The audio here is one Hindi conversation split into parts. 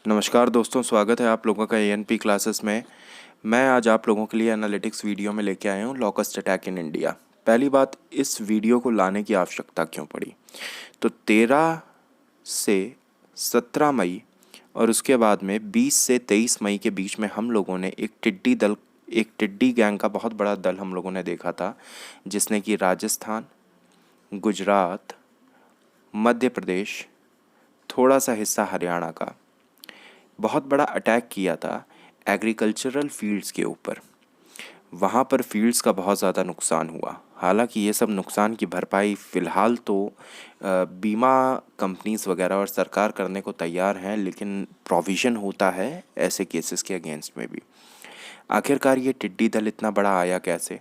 नमस्कार दोस्तों, स्वागत है आप लोगों का एएनपी क्लासेस में। मैं आज आप लोगों के लिए एनालिटिक्स वीडियो में लेके आया हूँ लॉकस्ट अटैक इन इंडिया। पहली बात, इस वीडियो को लाने की आवश्यकता क्यों पड़ी? तो 13 से 17 मई और उसके बाद में 20 से 23 मई के बीच में हम लोगों ने एक टिड्डी गैंग का बहुत बड़ा दल हम लोगों ने देखा था, जिसने कि राजस्थान, गुजरात, मध्य प्रदेश, थोड़ा सा हिस्सा हरियाणा का बहुत बड़ा अटैक किया था एग्रीकल्चरल फील्ड्स के ऊपर। वहाँ पर फील्ड्स का बहुत ज़्यादा नुकसान हुआ। हालांकि ये सब नुकसान की भरपाई फ़िलहाल तो बीमा कंपनीज वगैरह और सरकार करने को तैयार हैं, लेकिन प्रोविज़न होता है ऐसे केसेस के अगेंस्ट में भी। आखिरकार ये टिड्डी दल इतना बड़ा आया कैसे?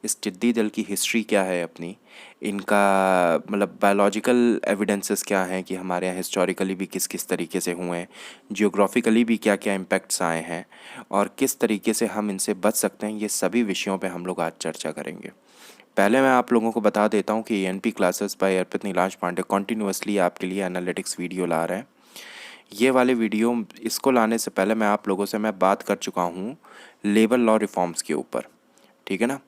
इस टिड्डी दल की हिस्ट्री क्या है अपनी? इनका मतलब बायोलॉजिकल एविडेंसेस क्या हैं कि हमारे यहाँ हिस्टोरिकली भी किस किस तरीके से हुए हैं, जियोग्राफिकली भी क्या क्या इम्पैक्ट्स आए हैं और किस तरीके से हम इनसे बच सकते हैं, ये सभी विषयों पे हम लोग आज चर्चा करेंगे। पहले मैं आप लोगों को बता देता हूँ कि ANP classes by Arpit Nilansh Pandey continuously आपके लिए एनालिटिक्स वीडियो ला रहे हैं। ये वाले वीडियो इसको लाने से पहले मैं बात कर चुका हूँ लेबर लॉ रिफॉर्म्स के ऊपर, ठीक है ना।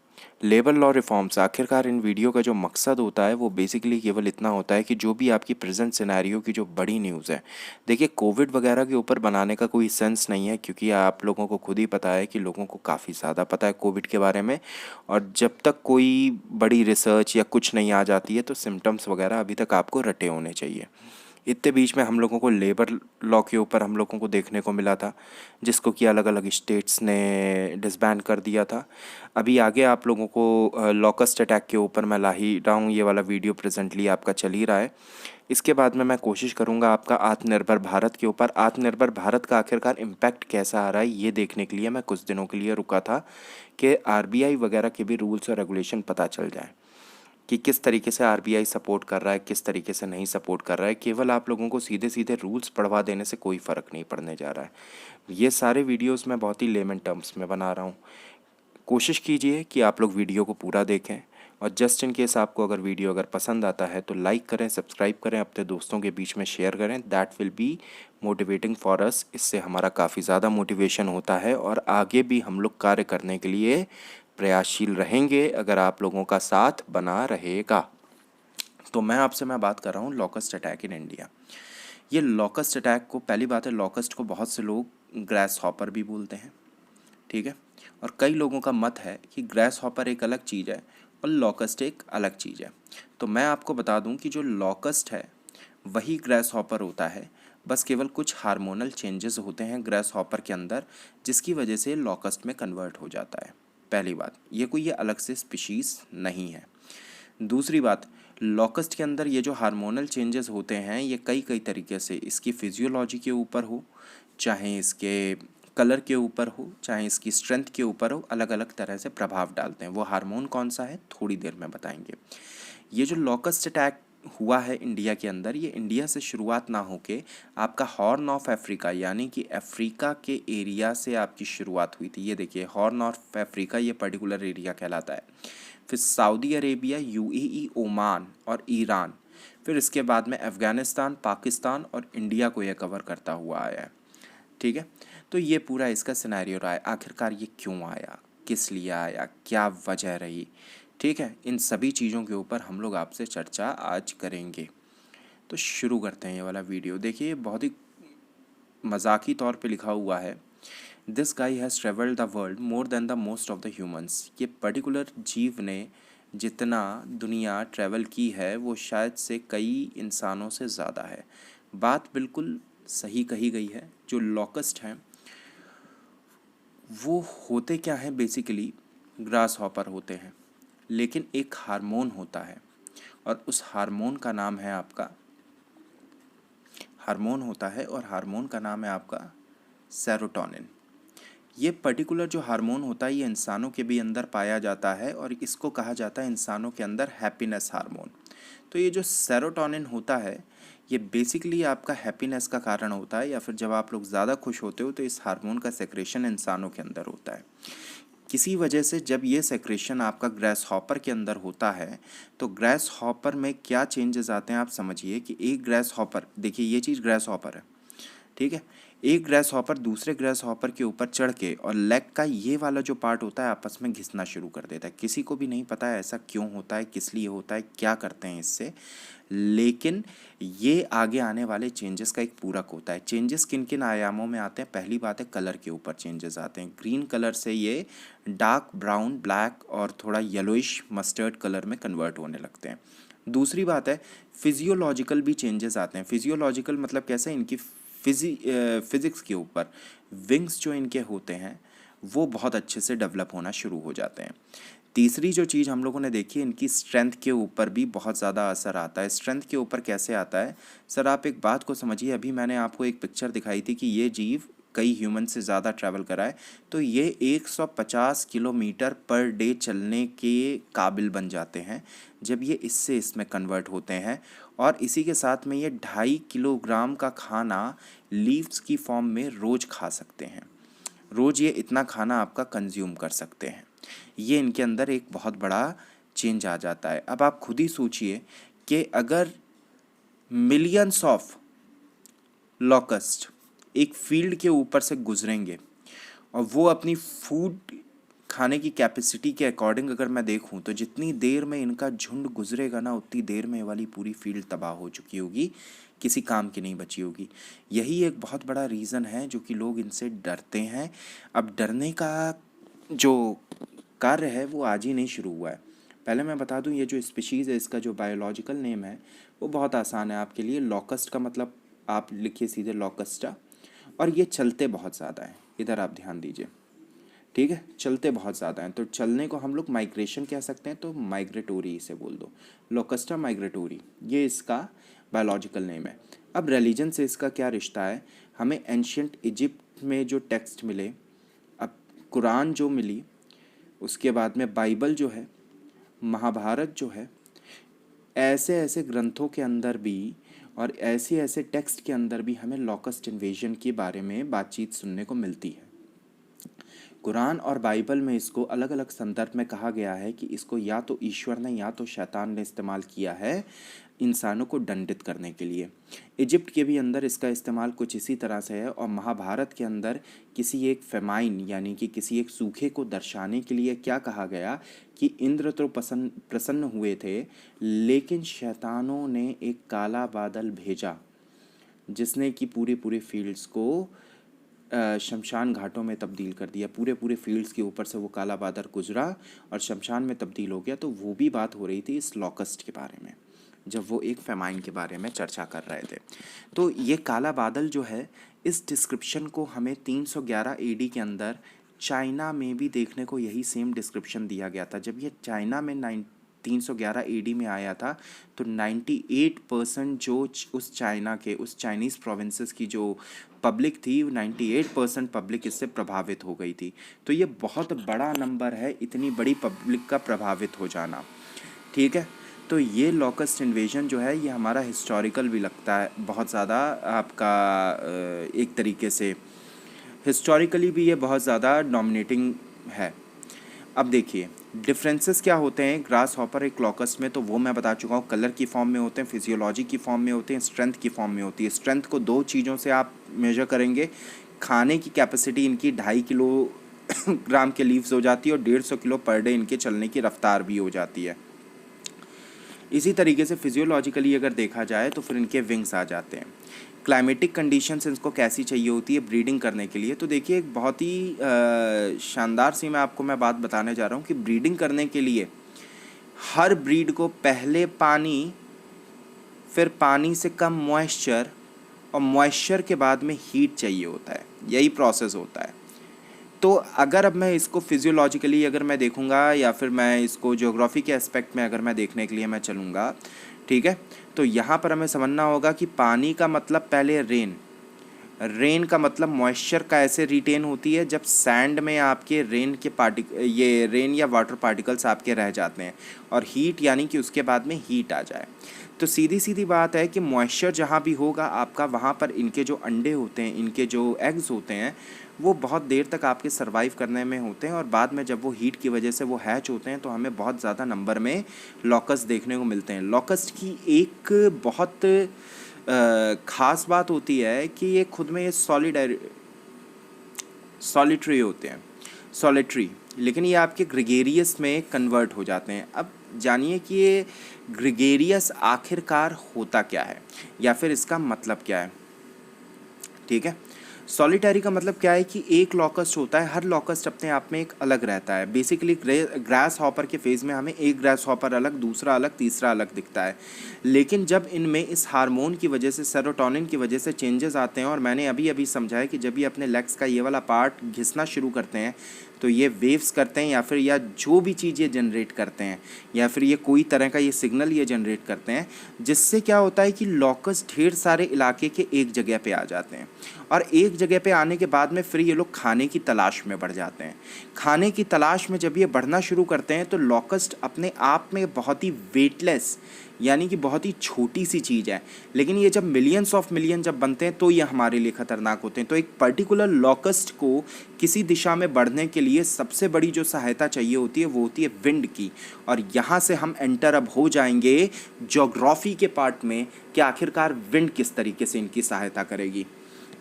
लेबर लॉ रिफॉर्म्स, आखिरकार इन वीडियो का जो मकसद होता है वो बेसिकली केवल इतना होता है कि जो भी आपकी प्रेजेंट सिनेरियो की जो बड़ी न्यूज़ है, देखिए कोविड वगैरह के ऊपर बनाने का कोई सेंस नहीं है, क्योंकि आप लोगों को खुद ही पता है कि लोगों को काफ़ी ज़्यादा पता है कोविड के बारे में। और जब तक कोई बड़ी रिसर्च या कुछ नहीं आ जाती है तो सिम्टम्स वगैरह अभी तक आपको रटे होने चाहिए। इतने बीच में हम लोगों को लेबर लॉ के ऊपर हम लोगों को देखने को मिला था, जिसको कि अलग अलग स्टेट्स ने डिसबैंड कर दिया था। अभी आगे आप लोगों को लॉकस्ट अटैक के ऊपर मैं ला ही रहा हूँ, ये वाला वीडियो प्रेजेंटली आपका चल ही रहा है। इसके बाद में मैं कोशिश करूँगा आपका आत्मनिर्भर भारत के ऊपर, आत्मनिर्भर भारत का आखिरकार इम्पैक्ट कैसा आ रहा है ये देखने के लिए मैं कुछ दिनों के लिए रुका था कि आरबीआई वगैरह के भी रूल्स और रेगुलेशन पता चल जाए कि किस तरीके से आरबीआई सपोर्ट कर रहा है, किस तरीके से नहीं सपोर्ट कर रहा है। केवल आप लोगों को सीधे सीधे रूल्स पढ़वा देने से कोई फ़र्क नहीं पड़ने जा रहा है। ये सारे वीडियोस मैं बहुत ही लेमन टर्म्स में बना रहा हूँ। कोशिश कीजिए कि आप लोग वीडियो को पूरा देखें, और जस्ट इन केस आपको अगर वीडियो अगर पसंद आता है तो लाइक करें, सब्सक्राइब करें, अपने दोस्तों के बीच में शेयर करें। That will be motivating for us. इससे हमारा काफ़ी ज़्यादा मोटिवेशन होता है और आगे भी हम लोग कार्य करने के लिए प्रयासशील रहेंगे अगर आप लोगों का साथ बना रहेगा। तो मैं बात कर रहा हूँ लॉकस्ट अटैक इन इंडिया। ये लॉकस्ट अटैक को, पहली बात है, लॉकस्ट को बहुत से लोग ग्रास हॉपर भी बोलते हैं, ठीक है। और कई लोगों का मत है कि ग्रास हॉपर एक अलग चीज़ है और लॉकस्ट एक अलग चीज़ है। तो मैं आपको बता दूं कि जो लॉकस्ट है वही ग्रास हॉपर होता है, बस केवल कुछ हार्मोनल चेंजेस होते हैं ग्रास हॉपर के अंदर, जिसकी वजह से लॉकस्ट में कन्वर्ट हो जाता है। पहली बात, ये अलग से स्पीशीज़ नहीं है। दूसरी बात, लॉकस्ट के अंदर ये जो हार्मोनल चेंजेस होते हैं ये कई कई तरीके से, इसकी फिजियोलॉजी के ऊपर हो, चाहे इसके कलर के ऊपर हो, चाहे इसकी स्ट्रेंथ के ऊपर हो, अलग अलग तरह से प्रभाव डालते हैं। वो हार्मोन कौन सा है थोड़ी देर में बताएंगे। ये जो लॉकस्ट अटैक हुआ है इंडिया के अंदर, ये इंडिया से शुरुआत ना होके आपका हॉर्न ऑफ अफ्रीका यानी कि अफ्रीका के एरिया से आपकी शुरुआत हुई थी। ये देखिए, हॉर्न ऑफ अफ्रीका ये पर्टिकुलर एरिया कहलाता है। फिर सऊदी अरेबिया, यूएई, ओमान और ईरान, फिर इसके बाद में अफ़गानिस्तान, पाकिस्तान और इंडिया को यह कवर करता हुआ आया है, ठीक है। तो ये पूरा इसका सिनेरियो रहा है। आखिरकार ये क्यों आया, किस लिए आया, क्या वजह रही, ठीक है, इन सभी चीज़ों के ऊपर हम लोग आपसे चर्चा आज करेंगे। तो शुरू करते हैं ये वाला वीडियो। देखिए, बहुत ही मजाकी तौर पे लिखा हुआ है, this guy has travelled the world more than the most of the humans. ये पर्टिकुलर जीव ने जितना दुनिया ट्रैवल की है वो शायद से कई इंसानों से ज़्यादा है। बात बिल्कुल सही कही गई है। जो लॉकस्ट हैं वो होते क्या हैं, बेसिकली ग्रास हॉपर होते हैं, लेकिन एक हार्मोन होता है और उस हार्मोन का नाम है आपका, हार्मोन होता है और हार्मोन का नाम है आपका सेरोटोनिन। ये पर्टिकुलर जो हार्मोन होता है ये इंसानों के भी अंदर पाया जाता है और इसको कहा जाता है इंसानों के अंदर हैप्पीनेस हार्मोन। तो ये जो सेरोटोनिन होता है ये बेसिकली आपका हैप्पीनेस का कारण होता है, या फिर जब आप लोग ज़्यादा खुश होते हो तो इस हार्मोन का सेक्रेशन इंसानों के अंदर होता है। किसी वजह से जब ये सेक्रेशन आपका ग्रास हॉपर के अंदर होता है तो ग्रास हॉपर में क्या चेंजेस आते हैं आप समझिए कि एक ग्रास हॉपर, देखिए ये चीज़ ग्रास हॉपर है, ठीक है। एक ग्रेस हॉपर दूसरे ग्रेस हॉपर के ऊपर चढ़ के और लेग का ये वाला जो पार्ट होता है आपस में घिसना शुरू कर देता है। किसी को भी नहीं पता है ऐसा क्यों होता है, किस लिए होता है, क्या करते हैं इससे, लेकिन ये आगे आने वाले चेंजेस का एक पूरक होता है। चेंजेस किन किन आयामों में आते हैं? पहली बात है कलर के ऊपर चेंजेस आते हैं। ग्रीन कलर से ये डार्क ब्राउन, ब्लैक और थोड़ा येलोइश मस्टर्ड कलर में कन्वर्ट होने लगते हैं। दूसरी बात है फिजियोलॉजिकल भी चेंजेस आते हैं। फिजियोलॉजिकल मतलब कैसे? इनकी फिजिक्स के ऊपर विंग्स जो इनके होते हैं वो बहुत अच्छे से डेवलप होना शुरू हो जाते हैं। तीसरी जो चीज़ हम लोगों ने देखी है, इनकी स्ट्रेंथ के ऊपर भी बहुत ज़्यादा असर आता है। स्ट्रेंथ के ऊपर कैसे आता है? सर आप एक बात को समझिए, अभी मैंने आपको एक पिक्चर दिखाई थी कि ये जीव कई ह्यूमन से ज़्यादा ट्रैवल करा है, तो ये 150 किलोमीटर पर डे चलने के काबिल बन जाते हैं जब ये इससे इसमें कन्वर्ट होते हैं। और इसी के साथ में ये 2.5 किलोग्राम का खाना लीव्स की फॉर्म में रोज़ खा सकते हैं। रोज़ ये इतना खाना आपका कंज्यूम कर सकते हैं। ये इनके अंदर एक बहुत बड़ा चेंज आ जाता है। अब आप खुद ही सोचिए कि अगर मिलियंस ऑफ लॉकस्ट एक फील्ड के ऊपर से गुजरेंगे और वो अपनी फूड खाने की कैपेसिटी के अकॉर्डिंग अगर मैं देखूं तो जितनी देर में इनका झुंड गुजरेगा ना, उतनी देर में ये वाली पूरी फील्ड तबाह हो चुकी होगी, किसी काम की नहीं बची होगी। यही एक बहुत बड़ा रीज़न है जो कि लोग इनसे डरते हैं। अब डरने का जो कार्य है वो आज ही नहीं शुरू हुआ है। पहले मैं बता दूं, ये जो स्पीशीज़ है इसका जो बायोलॉजिकल नेम है वो बहुत आसान है आपके लिए। लॉकस्ट का मतलब आप लिखिए सीधे लॉकस्टा। और ये चलते बहुत ज़्यादा हैं, इधर आप ध्यान दीजिए, ठीक है। चलते बहुत ज़्यादा हैं, तो चलने को हम लोग माइग्रेशन कह सकते हैं, तो माइग्रेटोरी इसे बोल दो, लोकस्टा माइग्रेटोरी, ये इसका बायोलॉजिकल नेम है। अब रिलीजन से इसका क्या रिश्ता है? हमें एंशियंट इजिप्ट में जो टेक्स्ट मिले, अब कुरान जो मिली, उसके बाद में बाइबल जो है, महाभारत जो है, ऐसे ऐसे ग्रंथों के अंदर भी और ऐसे ऐसे टेक्स्ट के अंदर भी हमें लॉकस्ट इन्वेजन के बारे में बातचीत सुनने को मिलती है। कुरान और बाइबल में इसको अलग अलग संदर्भ में कहा गया है कि इसको या तो ईश्वर ने या तो शैतान ने इस्तेमाल किया है इंसानों को दंडित करने के लिए। इजिप्ट के भी अंदर इसका इस्तेमाल कुछ इसी तरह से है। और महाभारत के अंदर किसी एक फेमाइन यानी कि किसी एक सूखे को दर्शाने के लिए क्या कहा गया कि इंद्र तो प्रसन्न हुए थे, लेकिन शैतानों ने एक काला बादल भेजा जिसने कि पूरे पूरे फील्ड्स को शमशान घाटों में तब्दील कर दिया। पूरे पूरे फील्ड्स के ऊपर से वो काला बादल गुजरा और शमशान में तब्दील हो गया। तो वो भी बात हो रही थी इस लॉकस्ट के बारे में, जब वो एक फेमाइन के बारे में चर्चा कर रहे थे। तो ये काला बादल जो है, इस डिस्क्रिप्शन को हमें 311 AD के अंदर चाइना में भी देखने को यही सेम डिस्क्रिप्शन दिया गया था। जब ये चाइना में 311 AD में आया था तो 98% जो उस चाइना के उस चाइनीज़ प्रोविंसेस की जो पब्लिक थी, 98% पब्लिक इससे प्रभावित हो गई थी। तो ये बहुत बड़ा नंबर है, इतनी बड़ी पब्लिक का प्रभावित हो जाना, ठीक है। तो ये लॉकस्ट इन्वेजन जो है ये हमारा हिस्टोरिकल भी लगता है बहुत ज़्यादा आपका, एक तरीके से हिस्टोरिकली भी ये बहुत ज़्यादा डोमिनेटिंग है। अब देखिए डिफरेंसेस क्या होते हैं ग्रास हॉपर एक लॉकस्ट में, तो वो मैं बता चुका हूँ। कलर की फॉर्म में होते हैं, फिजियोलॉजी की फॉर्म में होते हैं, स्ट्रेंथ की फॉर्म में होती है। स्ट्रेंथ को दो चीज़ों से आप मेजर करेंगे। खाने की कैपेसिटी इनकी 2.5 किलोग्राम के लीव्स हो जाती है और 150 किलो पर डे इनके चलने की रफ्तार भी हो जाती है। इसी तरीके से फिजियोलॉजिकली अगर देखा जाए तो फिर इनके विंग्स आ जाते हैं। क्लाइमेटिक कंडीशंस इनको कैसी चाहिए होती है ब्रीडिंग करने के लिए? तो देखिए एक बहुत ही शानदार सी मैं बात बताने जा रहा हूँ कि ब्रीडिंग करने के लिए हर ब्रीड को पहले पानी, फिर पानी से कम मॉइस्चर और मॉइस्चर के बाद में हीट चाहिए होता है। यही प्रोसेस होता है। तो अगर अब मैं इसको फिजियोलॉजिकली अगर मैं देखूंगा या फिर मैं इसको ज्योग्राफी के एस्पेक्ट में अगर मैं देखने के लिए मैं चलूँगा, ठीक है, तो यहाँ पर हमें समझना होगा कि पानी का मतलब पहले रेन का मतलब मॉइस्चर का ऐसे रिटेन होती है जब सैंड में आपके रेन या वाटर पार्टिकल्स आपके रह जाते हैं, और हीट यानी कि उसके बाद में हीट आ जाए। तो सीधी सीधी बात है कि मॉइस्चर जहाँ भी होगा आपका, वहाँ पर इनके जो अंडे होते हैं, इनके जो एग्स होते हैं, वो बहुत देर तक आपके सर्वाइव करने में होते हैं। और बाद में जब वो हीट की वजह से वो हैच होते हैं तो हमें बहुत ज़्यादा नंबर में लॉकस्ट देखने को मिलते हैं। लॉकस्ट की एक बहुत ख़ास बात होती है कि ये खुद में ये सॉलिटरी होते हैं, सॉलिटरी, लेकिन ये आपके ग्रेगेरियस में कन्वर्ट हो जाते हैं। अब जानिए कि ये ग्रेगेरियस आखिरकार होता क्या है या फिर इसका मतलब क्या है। ठीक है, सॉलिटरी का मतलब क्या है कि एक लॉकस्ट होता है, हर लॉकस्ट अपने आप में एक अलग रहता है। बेसिकली ग्रास हॉपर के फेज़ में हमें एक ग्रास हॉपर अलग, दूसरा अलग, तीसरा अलग दिखता है। लेकिन जब इनमें इस हार्मोन की वजह से, सेरोटोनिन की वजह से चेंजेस आते हैं, और मैंने अभी अभी समझाया कि जब ये अपने लेग्स का ये वाला पार्ट घिसना शुरू करते हैं तो ये वेव्स करते हैं, या जो भी चीज़ ये जनरेट करते हैं, या फिर ये कोई तरह का ये सिग्नल ये जनरेट करते हैं, जिससे क्या होता है कि लॉकस्ट ढेर सारे इलाके के एक जगह पे आ जाते हैं। और एक जगह पे आने के बाद में फिर ये लोग खाने की तलाश में बढ़ जाते हैं। खाने की तलाश में जब ये बढ़ना शुरू करते हैं तो लॉकस्ट अपने आप में बहुत ही वेटलेस, यानी कि बहुत ही छोटी सी चीज़ है, लेकिन ये जब मिलियंस ऑफ मिलियन जब बनते हैं तो ये हमारे लिए ख़तरनाक होते हैं। तो एक पर्टिकुलर लॉकस्ट को किसी दिशा में बढ़ने के लिए सबसे बड़ी जो सहायता चाहिए होती है वो होती है विंड की। और यहाँ से हम एंटर अब हो जाएंगे ज्योग्राफी के पार्ट में कि आखिरकार विंड किस तरीके से इनकी सहायता करेगी।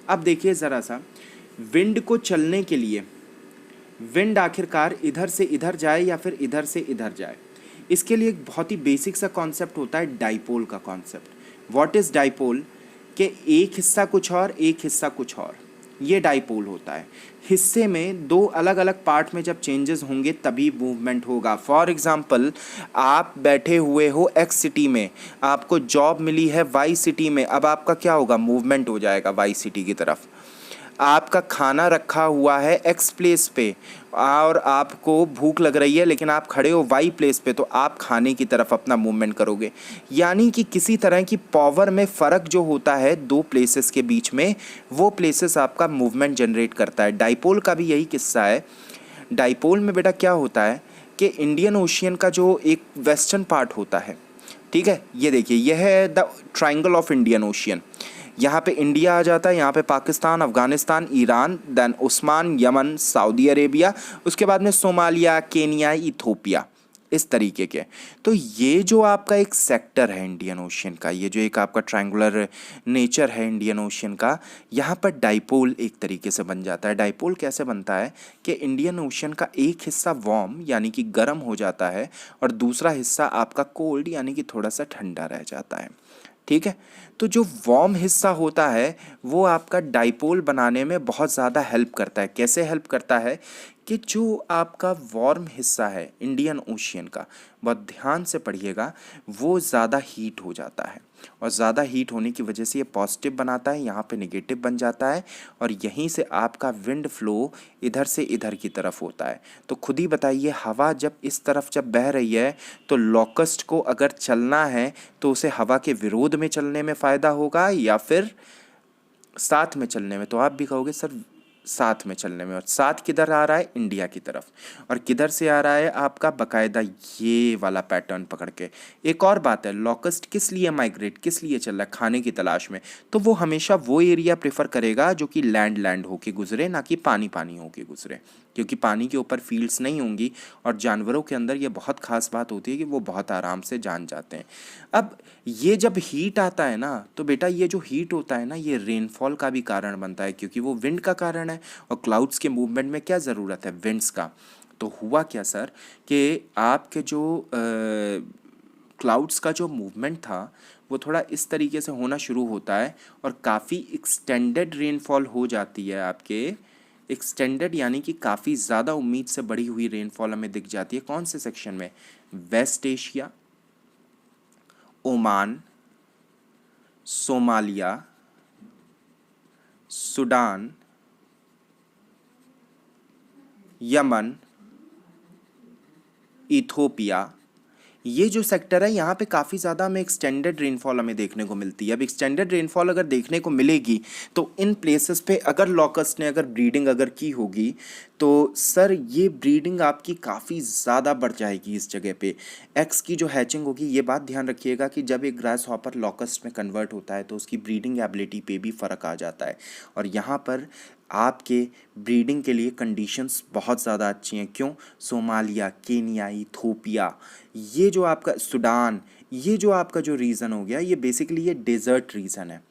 अब देखिए ज़रा सा, विंड को चलने के लिए विंड आखिरकार इधर से इधर जाए या फिर इधर से इधर जाए, इसके लिए एक बहुत ही बेसिक सा कॉन्सेप्ट होता है डाइपोल का कॉन्सेप्ट। What is dipole? कि एक हिस्सा कुछ और, एक हिस्सा कुछ और, ये डाइपोल होता है। हिस्से में दो अलग अलग पार्ट में जब चेंजेस होंगे तभी मूवमेंट होगा। फॉर एग्जांपल, आप बैठे हुए हो एक्स सिटी में, आपको जॉब मिली है वाई सिटी में, अब आपका क्या होगा? मूवमेंट हो जाएगा वाई सिटी की तरफ। आपका खाना रखा हुआ है एक्स प्लेस पे और आपको भूख लग रही है, लेकिन आप खड़े हो वाई प्लेस पे, तो आप खाने की तरफ अपना मूवमेंट करोगे। यानी कि किसी तरह की पावर में फ़र्क जो होता है दो प्लेसेस के बीच में, वो प्लेसेस आपका मूवमेंट जनरेट करता है। डाइपोल का भी यही किस्सा है। डाइपोल में बेटा क्या होता है कि इंडियन ओशियन का जो एक वेस्टर्न पार्ट होता है, ठीक है, ये देखिए, यह है the triangle of Indian ocean. यहाँ पे इंडिया आ जाता है, यहाँ पे पाकिस्तान, अफ़गानिस्तान, ईरान, देन उस्मान, यमन, सऊदी अरेबिया, उसके बाद में सोमालिया, केनिया, इथोपिया, इस तरीके के। तो ये जो आपका एक सेक्टर है इंडियन ओशियन का, ये जो एक आपका ट्रायंगुलर नेचर है इंडियन ओशियन का, यहाँ पर डाइपोल एक तरीके से बन जाता है। डाइपोल कैसे बनता है कि इंडियन ओशियन का एक हिस्सा वार्म यानी कि गर्म हो जाता है और दूसरा हिस्सा आपका कोल्ड यानी कि थोड़ा सा ठंडा रह जाता है। ठीक है, तो जो वार्म हिस्सा होता है वो आपका डाइपोल बनाने में बहुत ज़्यादा हेल्प करता है। कैसे हेल्प करता है कि जो आपका वार्म हिस्सा है इंडियन ओशियन का, बहुत ध्यान से पढ़िएगा, वो ज़्यादा हीट हो जाता है और ज़्यादा हीट होने की वजह से ये पॉजिटिव बनाता है, यहाँ पे नेगेटिव बन जाता है और यहीं से आपका विंड फ्लो इधर से इधर की तरफ होता है। तो खुद ही बताइए, हवा जब इस तरफ जब बह रही है तो लॉकस्ट को अगर चलना है तो उसे हवा के विरोध में चलने में फ़ायदा होगा या फिर साथ में चलने में? तो आप भी कहोगे सर साथ में चलने में। और साथ किधर आ रहा है? इंडिया की तरफ। और किधर से आ रहा है? आपका बकायदा ये वाला पैटर्न पकड़ के। एक और बात है, लॉकस्ट किस लिए माइग्रेट, किस लिए चल रहा है? खाने की तलाश में। तो वो हमेशा वो एरिया प्रेफर करेगा जो कि लैंड होके गुजरे, ना कि पानी होके गुजरे, क्योंकि पानी के ऊपर फील्ड्स नहीं होंगी। और जानवरों के अंदर ये बहुत ख़ास बात होती है कि वो बहुत आराम से जान जाते हैं। अब ये जब हीट आता है ना, तो बेटा ये जो हीट होता है ना, ये रेनफॉल का भी कारण बनता है, क्योंकि वो विंड का कारण है। और क्लाउड्स के मूवमेंट में क्या ज़रूरत है? विंड्स का। तो हुआ क्या सर कि आपके जो क्लाउड्स का जो मूवमेंट था वो थोड़ा इस तरीके से होना शुरू होता है और काफ़ी एक्सटेंडेड रेनफॉल हो जाती है आपके। एक्सटेंडेड यानी कि काफ़ी ज़्यादा उम्मीद से बढ़ी हुई रेनफॉल हमें दिख जाती है। कौन से सेक्शन में? West Asia, Oman, Somalia, Sudan, Yemen, Ethiopia, ये जो सेक्टर है यहाँ पे काफ़ी ज़्यादा हमें एक्सटेंडेड रेनफॉल हमें देखने को मिलती है। अब एक्सटेंडेड रेनफॉल अगर देखने को मिलेगी तो इन प्लेसेस पे अगर लॉकस्ट ने अगर ब्रीडिंग अगर की होगी तो सर ये ब्रीडिंग आपकी काफ़ी ज़्यादा बढ़ जाएगी इस जगह पे। एक्स की जो हैचिंग होगी, ये बात ध्यान रखिएगा कि जब एक ग्रास हॉपर लॉकस्ट में कन्वर्ट होता है तो उसकी ब्रीडिंग एबिलिटी पे भी फ़र्क आ जाता है। और यहाँ पर आपके ब्रीडिंग के लिए कंडीशंस बहुत ज़्यादा अच्छी हैं। क्यों? सोमालिया, केनिया, इथोपिया, ये जो आपका सूडान, ये जो आपका जो रीजन हो गया, ये बेसिकली ये डेजर्ट रीजन है।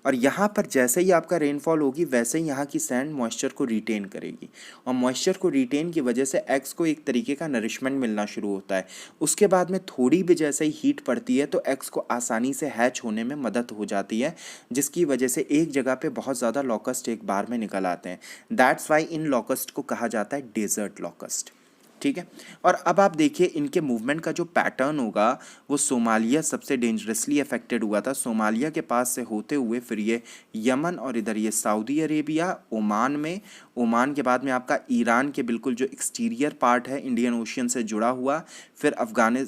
और यहाँ पर जैसे ही आपका रेनफॉल होगी वैसे ही यहाँ की सैंड मॉइस्चर को रिटेन करेगी, और मॉइस्चर को रिटेन की वजह से एग्स को एक तरीके का नरिशमेंट मिलना शुरू होता है। उसके बाद में थोड़ी भी जैसे ही हीट पड़ती है तो एग्स को आसानी से हैच होने में मदद हो जाती है, जिसकी वजह से एक जगह पे बहुत ज़्यादा लॉकस्ट एक बार में निकल आते हैं। दैट्स वाई इन लॉकस्ट को कहा जाता है डेजर्ट लॉकस्ट। ठीक है। और अब आप देखिए इनके मूवमेंट का जो पैटर्न होगा, वो सोमालिया सबसे डेंजरसली अफेक्टेड हुआ था। सोमालिया के पास से होते हुए फिर ये यमन और इधर ये सऊदी अरेबिया, ओमान में, ओमान के बाद में आपका ईरान के बिल्कुल जो एक्सटीरियर पार्ट है इंडियन ओशियन से जुड़ा हुआ, फिर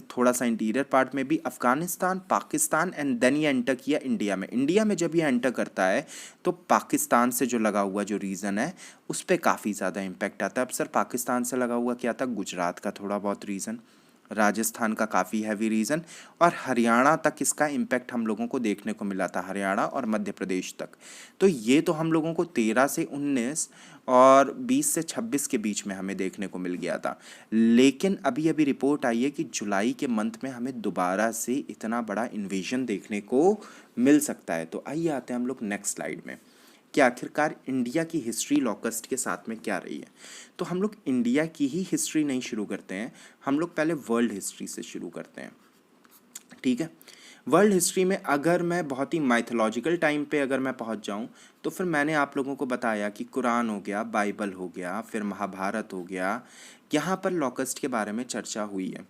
थोड़ा सा इंटीरियर पार्ट में भी अफगानिस्तान, पाकिस्तान, एंड देन ये एंटर किया इंडिया में। इंडिया में जब ये एंटर करता है तो पाकिस्तान से जो लगा हुआ जो रीजन है उस पर काफ़ी ज़्यादा इम्पैक्ट आता है। अब सर पाकिस्तान से लगा हुआ क्या था? गुजरात का थोड़ा बहुत रीजन, राजस्थान का काफ़ी हैवी रीजन, और हरियाणा तक इसका इम्पैक्ट हम लोगों को देखने को मिला था, हरियाणा और मध्य प्रदेश तक। तो ये तो हम लोगों को 13 से 19 और 20 से 26 के बीच में हमें देखने को मिल गया था। लेकिन अभी अभी रिपोर्ट आई है कि जुलाई के मंथ में हमें दोबारा से इतना बड़ा इन्वेजन देखने को मिल सकता है। तो आइए आते हैं हम लोग नेक्स्ट स्लाइड में कि आखिरकार इंडिया की हिस्ट्री लॉकस्ट के साथ में क्या रही है। तो हम लोग इंडिया की ही हिस्ट्री नहीं शुरू करते हैं, हम लोग पहले वर्ल्ड हिस्ट्री से शुरू करते हैं। ठीक है। वर्ल्ड हिस्ट्री में अगर मैं बहुत ही माइथोलॉजिकल टाइम पे अगर मैं पहुंच जाऊं तो फिर मैंने आप लोगों को बताया कि कुरान हो गया, बाइबल हो गया, फिर महाभारत हो गया, यहाँ पर लॉकस्ट के बारे में चर्चा हुई है।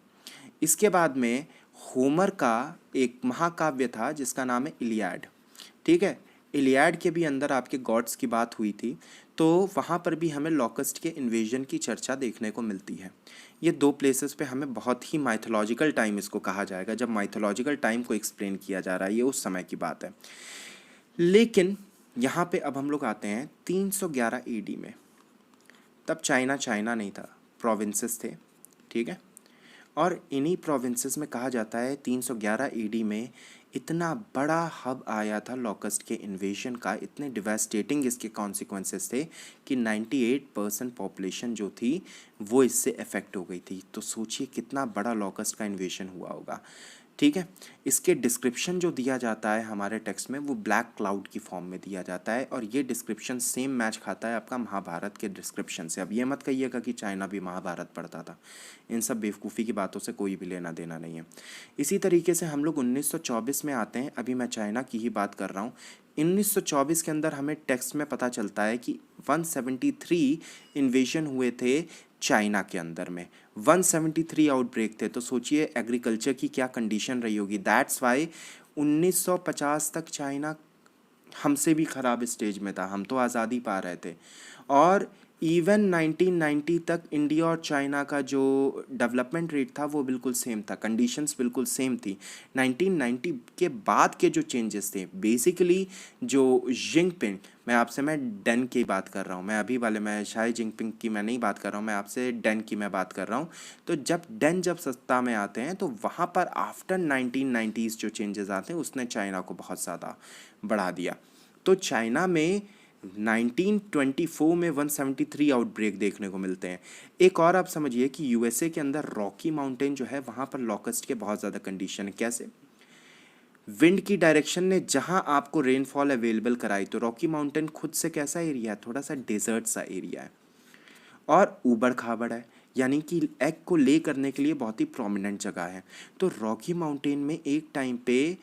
इसके बाद में होमर का एक महाकाव्य था जिसका नाम है इलियाड। ठीक है। इलियाड के भी अंदर आपके गॉड्स की बात हुई थी, तो वहाँ पर भी हमें लॉकस्ट के इन्वेजन की चर्चा देखने को मिलती है। ये दो प्लेसेस पे हमें बहुत ही माइथोलॉजिकल टाइम इसको कहा जाएगा, जब माइथोलॉजिकल टाइम को एक्सप्लेन किया जा रहा है, ये उस समय की बात है। लेकिन यहाँ पे अब हम लोग आते हैं 311 AD में। तब चाइना नहीं था, प्रोविंसेस थे। ठीक है। और इन्हीं प्रोविंसेस में कहा जाता है 311 AD में इतना बड़ा हब आया था लॉकस्ट के इन्वेजन का, इतने डिवास्टेटिंग इसके कॉन्सिक्वेंसेस थे कि 98% पॉपुलेशन जो थी वो इससे अफेक्ट हो गई थी। तो सोचिए कितना बड़ा लॉकस्ट का इन्वेजन हुआ होगा। ठीक है। इसके डिस्क्रिप्शन जो दिया जाता है हमारे टेक्स्ट में वो ब्लैक क्लाउड की फॉर्म में दिया जाता है, और ये डिस्क्रिप्शन सेम मैच खाता है आपका महाभारत के डिस्क्रिप्शन से। अब ये मत कहिएगा कि चाइना भी महाभारत पढ़ता था, इन सब बेवकूफ़ी की बातों से कोई भी लेना देना नहीं है। इसी तरीके से हम लोग 1924 में आते हैं, अभी मैं चाइना की ही बात कर रहा हूँ। 1924 के अंदर हमें टेक्स्ट में पता चलता है कि 173 इन्वेजन हुए थे चाइना के अंदर में, 173 आउटब्रेक थे। तो सोचिए एग्रीकल्चर की क्या कंडीशन रही होगी। दैट्स वाई 1950 तक चाइना हमसे भी ख़राब स्टेज में था, हम तो आज़ादी पा रहे थे। और इवन 1990 तक इंडिया और चाइना का जो डेवलपमेंट रेट था वो बिल्कुल सेम था, कंडीशंस बिल्कुल सेम थी। 1990 के बाद के जो चेंजेस थे बेसिकली जो जिंगपिंग, मैं डेन की बात कर रहा हूँ, मैं अभी वाले मैं शायद जिंगपिंग की मैं नहीं बात कर रहा हूँ, मैं आपसे डेन की मैं बात कर रहा हूँ। तो जब सत्ता में आते हैं तो वहाँ पर आफ्टर 1990s जो चेंजेस आते हैं उसने चाइना को बहुत ज़्यादा बढ़ा दिया। तो चाइना में 1924 में 173 आउटब्रेक देखने को मिलते हैं। एक और आप समझिए कि यूएसए के अंदर रॉकी माउंटेन जो है वहाँ पर लॉकस्ट के बहुत ज़्यादा कंडीशन है। कैसे? विंड की डायरेक्शन ने जहाँ आपको रेनफॉल अवेलेबल कराई, तो रॉकी माउंटेन खुद से कैसा एरिया है? थोड़ा सा डेजर्ट सा एरिया है और ऊबड़ खाबड़ है, यानी कि एग को ले करने के लिए बहुत ही प्रोमिनेंट जगह है। तो रॉकी माउंटेन में एक टाइम पे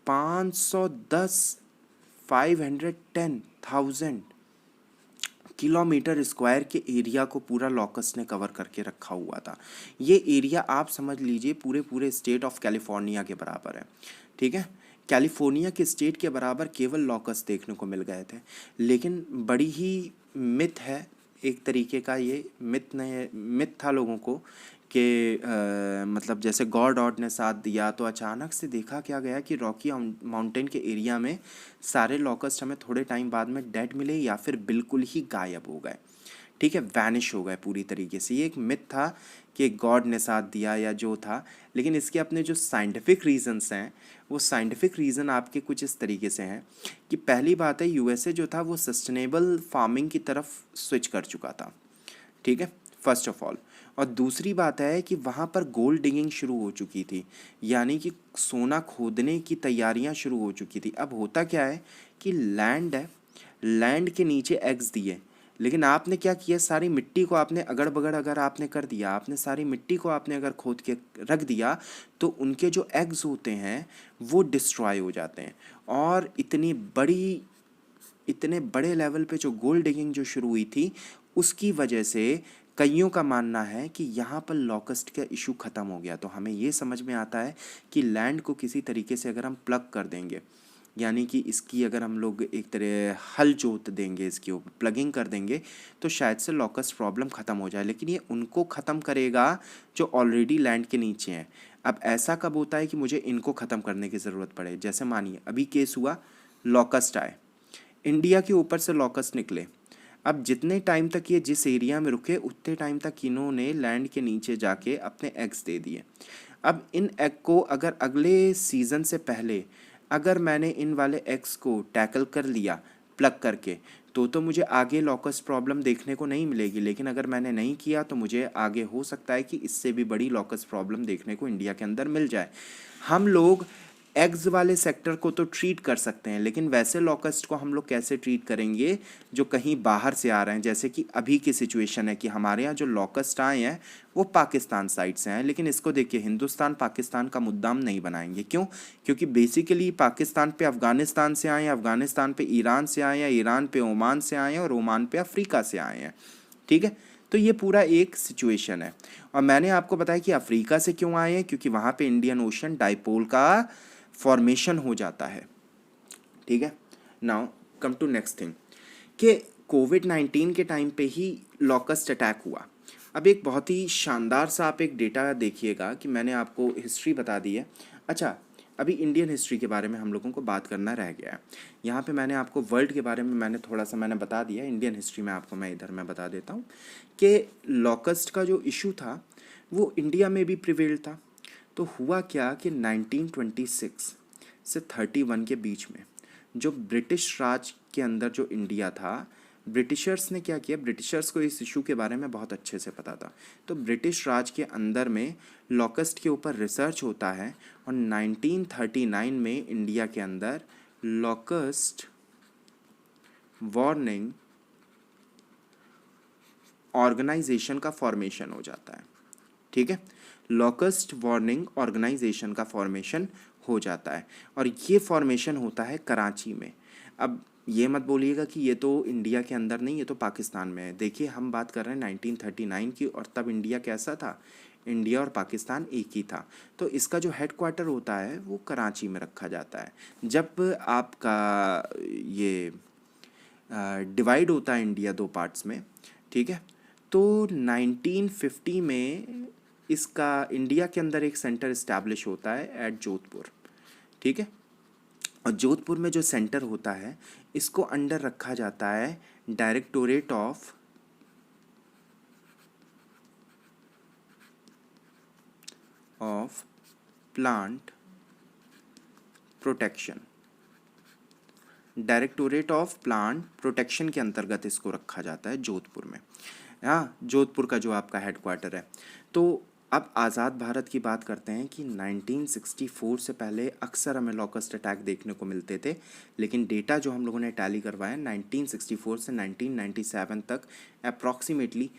510,000 किलोमीटर स्क्वायर के एरिया को पूरा लॉकस्ट ने कवर करके रखा हुआ था। ये एरिया आप समझ लीजिए पूरे स्टेट ऑफ कैलिफोर्निया के बराबर है। ठीक है। कैलिफोर्निया के स्टेट के बराबर केवल लॉकस्ट देखने को मिल गए थे। लेकिन बड़ी ही मिथ है एक तरीके का, ये मिथ था लोगों को कि मतलब जैसे गॉड ने साथ दिया, तो अचानक से देखा क्या गया कि रॉकी माउंटेन के एरिया में सारे लॉकस्ट हमें थोड़े टाइम बाद में डेड मिले या फिर बिल्कुल ही गायब हो गए। ठीक है, वैनिश हो गए पूरी तरीके से। ये एक मिथ था कि गॉड ने साथ दिया या जो था, लेकिन इसके अपने जो साइंटिफिक रीजंस हैं वो साइंटिफिक रीज़न आपके कुछ इस तरीके से हैं कि पहली बात है यूएसए जो था वो सस्टेनेबल फार्मिंग की तरफ स्विच कर चुका था। ठीक है, फर्स्ट ऑफ ऑल। और दूसरी बात है कि वहाँ पर गोल्ड डिगिंग शुरू हो चुकी थी, यानी कि सोना खोदने की तैयारियाँ शुरू हो चुकी थी। अब होता क्या है कि लैंड है, लैंड के नीचे एग्स दिए, लेकिन आपने क्या किया, सारी मिट्टी को आपने अगड़ बगड़ अगर आपने कर दिया, आपने सारी मिट्टी को आपने अगर खोद के रख दिया, तो उनके जो एग्स होते हैं वो डिस्ट्रॉय हो जाते हैं। और इतने बड़े लेवल पे जो गोल्ड डिगिंग जो शुरू हुई थी, उसकी वजह से कईयों का मानना है कि यहाँ पर लॉकस्ट का इशू ख़त्म हो गया। तो हमें ये समझ में आता है कि लैंड को किसी तरीके से अगर हम प्लग कर देंगे, यानी कि इसकी अगर हम लोग एक तरह हल जोत देंगे, इसकी ऊपर प्लगिंग कर देंगे, तो शायद से लॉकस्ट प्रॉब्लम ख़त्म हो जाए। लेकिन ये उनको ख़त्म करेगा जो ऑलरेडी लैंड के नीचे हैं। अब ऐसा कब होता है कि मुझे इनको ख़त्म करने की ज़रूरत पड़े? जैसे मानिए अभी केस हुआ, लॉकस्ट आए, इंडिया के ऊपर से लॉकस्ट निकले। अब जितने टाइम तक ये जिस एरिया में रुके, उतने टाइम तक इन्होंने लैंड के नीचे जाके अपने एग्स दे दिए। अब इन एग को अगर अगले सीज़न से पहले अगर मैंने इन वाले एग्स को टैकल कर लिया प्लग करके, तो मुझे आगे लॉकस्ट प्रॉब्लम देखने को नहीं मिलेगी। लेकिन अगर मैंने नहीं किया तो मुझे आगे हो सकता है कि इससे भी बड़ी लॉकस्ट प्रॉब्लम देखने को इंडिया के अंदर मिल जाए। हम लोग एग्स वाले सेक्टर को तो ट्रीट कर सकते हैं, लेकिन वैसे लॉकस्ट को हम लोग कैसे ट्रीट करेंगे जो कहीं बाहर से आ रहे हैं? जैसे कि अभी की सिचुएशन है कि हमारे यहाँ जो लॉकस्ट आए हैं वो पाकिस्तान साइड से हैं, लेकिन इसको देखिए, हिंदुस्तान पाकिस्तान का मुद्दाम नहीं बनाएंगे। क्यों? क्योंकि बेसिकली पाकिस्तान पे अफ़गानिस्तान से आए हैं, अफ़गानिस्तान पे ईरान से आए हैं, ईरान पे ओमान से आए हैं, और ओमान पे अफ्रीका से आए हैं। ठीक है, तो ये पूरा एक सिचुएशन है। और मैंने आपको बताया कि अफ्रीका से क्यों आए हैं, क्योंकि वहाँ पे इंडियन ओशन डाइपोल का फॉर्मेशन हो जाता है। ठीक है, now come to next thing कि कोविड-19 के टाइम पे ही लॉकस्ट अटैक हुआ। अब एक बहुत ही शानदार सा आप एक डेटा देखिएगा कि मैंने आपको हिस्ट्री बता दी है। अच्छा, अभी इंडियन हिस्ट्री के बारे में हम लोगों को बात करना रह गया है। यहाँ पे मैंने आपको वर्ल्ड के बारे में मैंने थोड़ा सा मैंने बता दिया, इंडियन हिस्ट्री में आपको मैं इधर मैं बता देता हूँ कि लॉकस्ट का जो इशू था वो इंडिया में भी प्रिवेल था। तो हुआ क्या कि 1926 से 31 के बीच में जो ब्रिटिश राज के अंदर जो इंडिया था, ब्रिटिशर्स ने क्या किया, ब्रिटिशर्स को इस इशू के बारे में बहुत अच्छे से पता था। तो ब्रिटिश राज के अंदर में लॉकस्ट के ऊपर रिसर्च होता है, और 1939 में इंडिया के अंदर लॉकस्ट वार्निंग ऑर्गेनाइजेशन का फॉर्मेशन हो जाता है। ठीक है, लॉकस्ट वार्निंग ऑर्गेनाइजेशन का फॉर्मेशन हो जाता है, और ये फॉर्मेशन होता है कराची में। अब ये मत बोलिएगा कि ये तो इंडिया के अंदर नहीं, ये तो पाकिस्तान में है। देखिए, हम बात कर रहे हैं 1939 की, और तब इंडिया कैसा था? इंडिया और पाकिस्तान एक ही था। तो इसका जो हेड क्वार्टर होता है वो कराची में रखा जाता है। जब आपका ये डिवाइड होता है इंडिया दो पार्ट्स में, ठीक है, तो 1950 में इसका इंडिया के अंदर एक सेंटर इस्टेब्लिश होता है एट जोधपुर। ठीक है, और जोधपुर में जो सेंटर होता है इसको अंडर रखा जाता है directorate of plant protection. Directorate of plant protection के अंतर्गत इसको रखा जाता है जोधपुर में। हाँ, जोधपुर का जो आपका हेड क्वार्टर है। तो अब आज़ाद भारत की बात करते हैं कि 1964 से पहले अक्सर हमें लॉकस्ट अटैक देखने को मिलते थे, लेकिन डेटा जो हम लोगों ने टैली करवाया 1964 से 1997 तक अप्रॉक्सीमेटली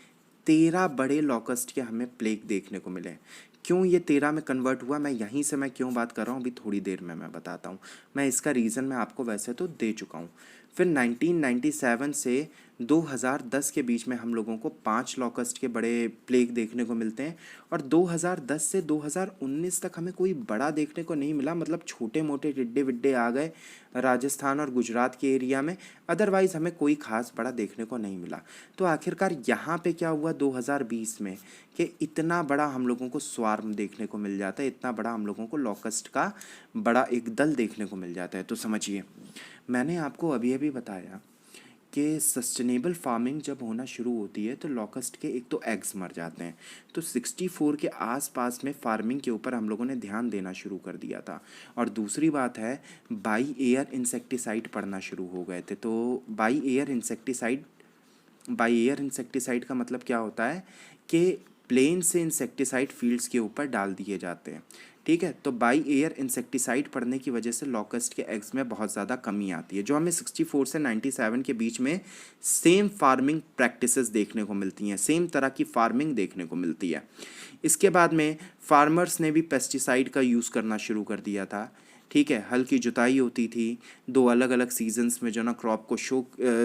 13 बड़े लॉकस्ट के हमें प्लेग देखने को मिले। क्यों ये 13 में कन्वर्ट हुआ, मैं यहीं से मैं क्यों बात कर रहा हूँ अभी थोड़ी देर में मैं बताता हूँ। मैं इसका रीज़न मैं आपको वैसे तो दे चुका हूँ। फिर 1997 से 2010 के बीच में हम लोगों को 5 लॉकस्ट के बड़े प्लेग देखने को मिलते हैं, और 2010 से 2019 तक हमें कोई बड़ा देखने को नहीं मिला। मतलब छोटे मोटे टिड्डे विड्डे आ गए राजस्थान और गुजरात के एरिया में, अदरवाइज़ हमें कोई खास बड़ा देखने को नहीं मिला। तो आखिरकार यहाँ पे क्या हुआ 2020 में कि इतना बड़ा हम लोगों को स्वार्म देखने को मिल जाता है, इतना बड़ा हम लोगों को लॉकस्ट का बड़ा एक दल देखने को मिल जाता है। तो समझिए, मैंने आपको अभी अभी बताया कि सस्टेनेबल फार्मिंग जब होना शुरू होती है तो लॉकस्ट के एक तो एग्स मर जाते हैं। तो 64 के आसपास में फार्मिंग के ऊपर हम लोगों ने ध्यान देना शुरू कर दिया था। और दूसरी बात है, बाई एयर इंसेक्टिसाइड पड़ना शुरू हो गए थे। तो बाई एयर इंसेक्टिसाइड का मतलब क्या होता है कि प्लेन से इंसेक्टिसाइड फील्ड्स के ऊपर डाल दिए जाते हैं। ठीक है, तो बाई एयर इंसेक्टिसाइड पड़ने की वजह से लॉकस्ट के एग्स में बहुत ज़्यादा कमी आती है, जो हमें 64 से 97 के बीच में सेम फार्मिंग प्रैक्टिसेस देखने को मिलती हैं, सेम तरह की फार्मिंग देखने को मिलती है। इसके बाद में फार्मर्स ने भी पेस्टिसाइड का यूज़ करना शुरू कर दिया था। ठीक है, हल की जुताई होती थी, दो अलग अलग सीजन्स में जो ना क्रॉप को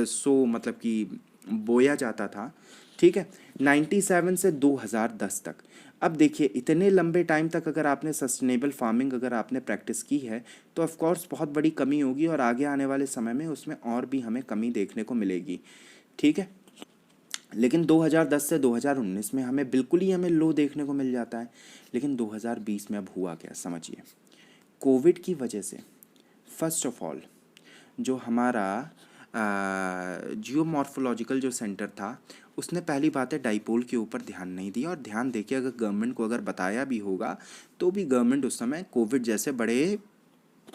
सो मतलब कि बोया जाता था। ठीक है, 97 से 2010 तक। अब देखिए, इतने लंबे टाइम तक अगर आपने सस्टेनेबल फार्मिंग अगर आपने प्रैक्टिस की है तो ऑफ कोर्स बहुत बड़ी कमी होगी, और आगे आने वाले समय में उसमें और भी हमें कमी देखने को मिलेगी। ठीक है, लेकिन 2010 से 2019 में हमें बिल्कुल ही हमें लो देखने को मिल जाता है। लेकिन 2020 में अब हुआ क्या, समझिए। कोविड की वजह से फर्स्ट ऑफ ऑल जो हमारा जियोमॉर्फोलॉजिकल जो सेंटर था, उसने पहली बात है डाइपोल के ऊपर ध्यान नहीं दिया। और ध्यान देखिए, अगर गवर्नमेंट को अगर बताया भी होगा तो भी गवर्नमेंट उस समय कोविड जैसे बड़े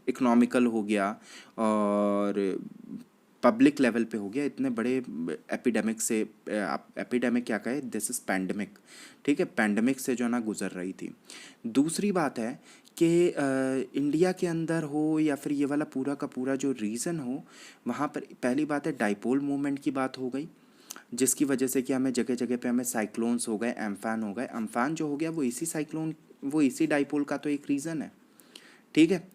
इकोनॉमिकल हो गया और पब्लिक लेवल पे हो गया, इतने बड़े एपिडेमिक से, एपिडेमिक क्या कहे, दिस इज़ पैंडमिक। ठीक है, पैंडमिक से जो ना गुजर रही थी। दूसरी बात है कि इंडिया के अंदर हो या फिर ये वाला पूरा का पूरा जो रीज़न हो, वहाँ पर पहली बात है डाइपोल मूवमेंट की बात हो गई, जिसकी वजह से कि हमें जगह जगह पे हमें साइक्लोन्स हो गए, एम्फान हो गए। अम्फान जो हो गया वो इसी साइक्लोन, वो इसी डाइपोल का तो एक रीज़न है। ठीक है,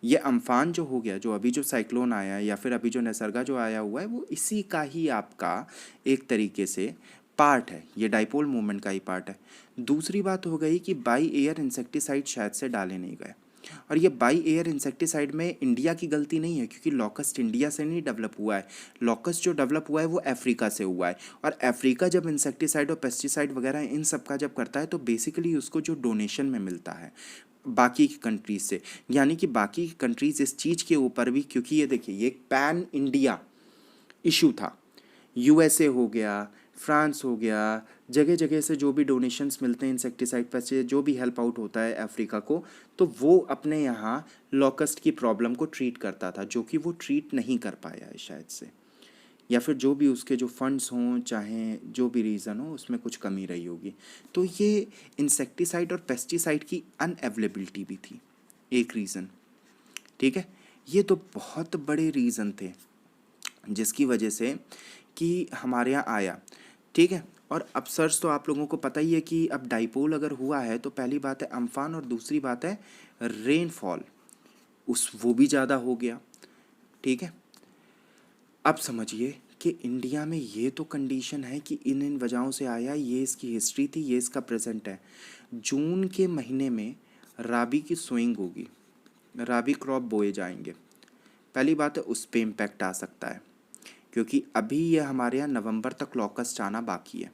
ये अम्फान जो हो गया, जो अभी जो साइक्लोन आया है या फिर अभी जो निसर्गा जो आया हुआ है, वो इसी का ही आपका एक तरीके से पार्ट है, ये डाइपोल मूवमेंट का ही पार्ट है। दूसरी बात हो गई कि बाई एयर इंसेक्टिसाइड शायद से डाले नहीं गए, और ये बाई एयर इंसेक्टिसाइड में इंडिया की गलती नहीं है, क्योंकि लॉकस्ट इंडिया से नहीं डेवलप हुआ है। लॉकस्ट जो डेवलप हुआ है वो अफ्रीका से हुआ है, और अफ्रीका जब इंसेक्टिसाइड और पेस्टिसाइड वगैरह इन सब का जब करता है तो बेसिकली उसको जो डोनेशन में मिलता है बाकी की कंट्रीज से, यानी कि बाकी की कंट्रीज इस चीज़ के ऊपर भी, क्योंकि ये देखिए ये एक पैन इंडिया इशू था। यूएसए हो गया, फ्रांस हो गया, जगह जगह से जो भी डोनेशंस मिलते हैं इंसेक्टिसाइड पैसे, जो भी हेल्प आउट होता है अफ्रीका को, तो वो अपने यहाँ लॉकस्ट की प्रॉब्लम को ट्रीट करता था, जो कि वो ट्रीट नहीं कर पाया है शायद से, या फिर जो भी उसके जो फंड्स हों, चाहे जो भी रीज़न हो, उसमें कुछ कमी रही होगी। तो ये इंसेक्टिसाइड और पेस्टिसाइड की अनअवेलेबिलिटी भी थी एक रीज़न। ठीक है, ये तो बहुत बड़े रीज़न थे जिसकी वजह से कि हमारे यहाँ आया। ठीक है, और अब सर्च तो आप लोगों को पता ही है कि अब डाइपोल अगर हुआ है तो पहली बात है अम्फान, और दूसरी बात है रेनफॉल वो भी ज़्यादा हो गया। ठीक है, अब समझिए कि इंडिया में ये तो कंडीशन है कि इन वजहों से आया, ये इसकी हिस्ट्री थी, ये इसका प्रेजेंट है। जून के महीने में राबी की सोइंग होगी, राबी क्रॉप बोए जाएंगे। पहली बात है उस पे इम्पैक्ट आ सकता है, क्योंकि अभी ये हमारे यहाँ नवंबर तक लॉकस्ट आना बाकी है।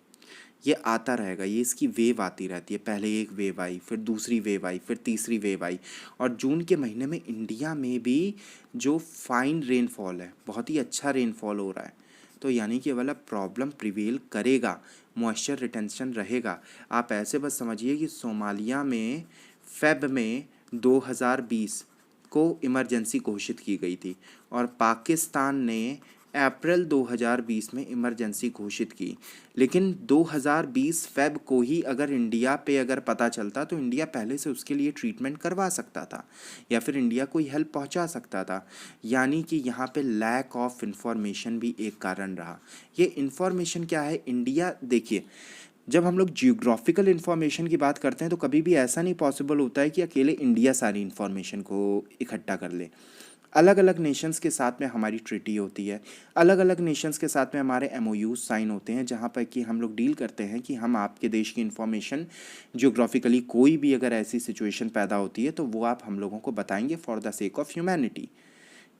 ये आता रहेगा, ये इसकी वेव आती रहती है, पहले एक वेव आई, फिर दूसरी वेव आई, फिर तीसरी वेव आई। और जून के महीने में इंडिया में भी जो फाइन रेनफॉल है, बहुत ही अच्छा रेनफॉल हो रहा है, तो यानी कि वाला प्रॉब्लम प्रिवेल करेगा, मॉइस्चर रिटेंशन रहेगा। आप ऐसे बस समझिए कि सोमालिया में फेब में 2020 को इमरजेंसी घोषित की गई थी, और पाकिस्तान ने अप्रैल 2020 में इमरजेंसी घोषित की। लेकिन 2020 फेब को ही अगर इंडिया पे अगर पता चलता तो इंडिया पहले से उसके लिए ट्रीटमेंट करवा सकता था, या फिर इंडिया को हेल्प पहुंचा सकता था। यानी कि यहाँ पे लैक ऑफ इंफॉर्मेशन भी एक कारण रहा। ये इंफॉर्मेशन क्या है, इंडिया देखिए, जब हम लोग जियोग्राफिकल इन्फॉर्मेशन की बात करते हैं तो कभी भी ऐसा नहीं पॉसिबल होता है कि अकेले इंडिया सारी इन्फॉर्मेशन को इकट्ठा कर ले। अलग अलग नेशंस के साथ में हमारी ट्रीटी होती है, अलग अलग नेशंस के साथ में हमारे एमओयूज साइन होते हैं, जहाँ पर कि हम लोग डील करते हैं कि हम आपके देश की इन्फॉर्मेशन जियोग्राफिकली कोई भी अगर ऐसी सिचुएशन पैदा होती है तो वो आप हम लोगों को बताएंगे for the sake of humanity.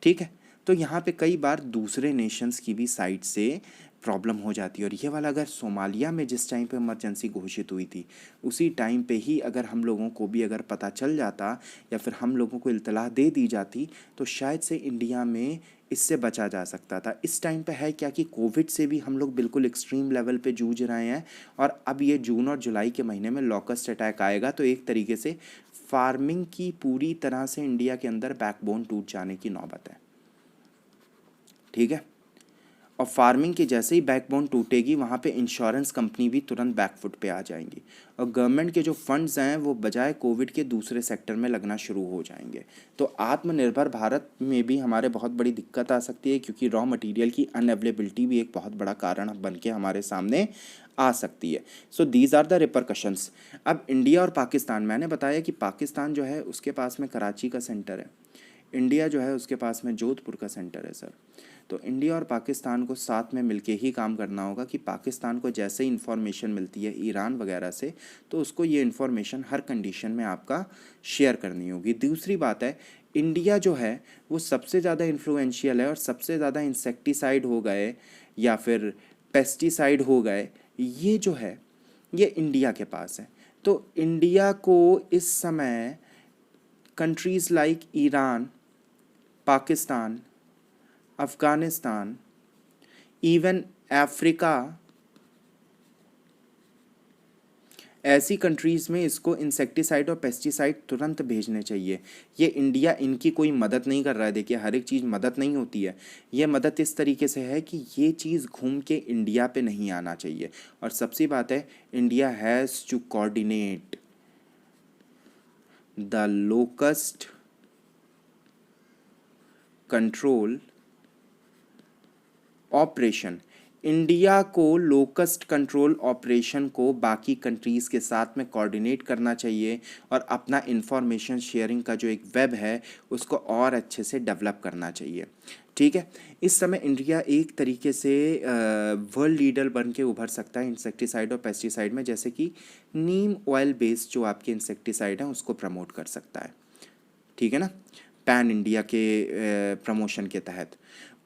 ठीक है, तो यहाँ पे कई बार दूसरे नेशंस की भी साइड से प्रॉब्लम हो जाती है। और ये वाला अगर सोमालिया में जिस टाइम पे इमरजेंसी घोषित हुई थी, उसी टाइम पे ही अगर हम लोगों को भी अगर पता चल जाता या फिर हम लोगों को इत्तला दे दी जाती तो शायद से इंडिया में इससे बचा जा सकता था। इस टाइम पे है क्या कि कोविड से भी हम लोग बिल्कुल एक्सट्रीम लेवल पे जूझ रहे हैं, और अब ये जून और जुलाई के महीने में लॉकस्ट अटैक आएगा, तो एक तरीके से फार्मिंग की पूरी तरह से इंडिया के अंदर बैकबोन टूट जाने की नौबत है। ठीक है, और फार्मिंग के जैसे ही बैकबोन टूटेगी वहाँ पे इंश्योरेंस कंपनी भी तुरंत बैकफुट पे आ जाएंगी, और गवर्नमेंट के जो फंड्स हैं वो बजाय कोविड के दूसरे सेक्टर में लगना शुरू हो जाएंगे। तो आत्मनिर्भर भारत में भी हमारे बहुत बड़ी दिक्कत आ सकती है, क्योंकि रॉ मटेरियल की अनअवेलेबिलिटी भी एक बहुत बड़ा कारण बन के हमारे सामने आ सकती है। So these are the repercussions. अब इंडिया और पाकिस्तान, मैंने बताया कि पाकिस्तान जो है उसके पास में कराची का सेंटर है, इंडिया जो है उसके पास में जोधपुर का सेंटर है सर। तो इंडिया और पाकिस्तान को साथ में मिलके ही काम करना होगा कि पाकिस्तान को जैसे ही इन्फॉर्मेशन मिलती है ईरान वगैरह से, तो उसको ये इन्फॉर्मेशन हर कंडीशन में आपका शेयर करनी होगी। दूसरी बात है, इंडिया जो है वो सबसे ज़्यादा इन्फ्लुएंशियल है, और सबसे ज़्यादा इंसेक्टिसाइड हो गए या फिर पेस्टिसाइड हो गए, ये जो है ये इंडिया के पास है। तो इंडिया को इस समय countries like Iran, Pakistan, Afghanistan, even Africa, ऐसी कंट्रीज़ में इसको इंसेक्टिसाइड और पेस्टिसाइड तुरंत भेजने चाहिए। ये इंडिया इनकी कोई मदद नहीं कर रहा है। देखिए, हर एक चीज़ मदद नहीं होती है, ये मदद इस तरीके से है कि ये चीज़ घूम के इंडिया पे नहीं आना चाहिए। और सबसे बात है, India has to coordinate the locust control operation. India को लोकस्ट कंट्रोल ऑपरेशन को बाकी कंट्रीज़ के साथ में कोऑर्डिनेट करना चाहिए, और अपना इंफॉर्मेशन शेयरिंग का जो एक वेब है उसको और अच्छे से डेवलप करना चाहिए। ठीक है, इस समय इंडिया एक तरीके से वर्ल्ड लीडर बन के उभर सकता है इंसेक्टिसाइड और पेस्टिसाइड में, जैसे कि नीम ऑयल बेस्ड जो आपके इंसेक्टिसाइड हैं उसको प्रमोट कर सकता है। ठीक है ना, पैन इंडिया के प्रमोशन के तहत।